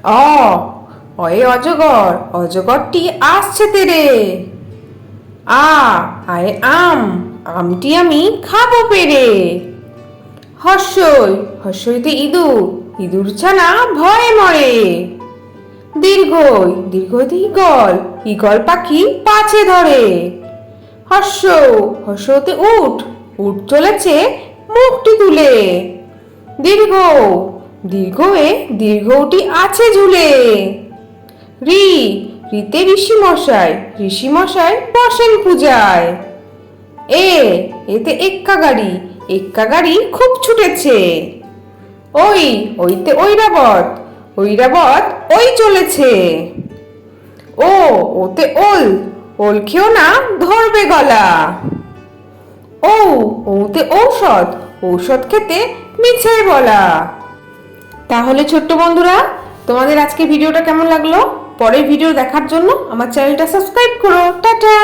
অ অয়ে অজগর, অজগরটি আসছে তেরে। আয় আম, আমটি আমি খাবো পেরে। হর্ষই, হর্ষইতে ইঁদুর, ইঁদুর ছানা ভয়ে মরে। দীর্ঘই, দীর্ঘইতে ঈগল, ঈগল পাখি পাছে ধরে। হর্ষ, হর্ষতে উট, উট চলেছে মুখটি তুলে। দীর্ঘ, দীর্ঘয়ে দীর্ঘটি আছে ঝুলে। ঋ, ঋতে ঋষি মশাই, ঋষি মশাই বসেন পূজায়। এতে এক্কা গাড়ি, এক্কা গাড়ি খুব ছুটেছে। ওইতে ঐরাবত, ঐরাবত ওই চলেছে। ওতে ওল, ওল খেও না ধরবে গলা। ওতে ঔষধ, ঔষধ খেতে মিছে বলা। তাহলে ছোট্ট বন্ধুরা, তোমাদের আজকে ভিডিওটা কেমন লাগলো? পরের ভিডিও দেখার জন্য আমার চ্যানেলটা সাবস্ক্রাইব করো। টাটা।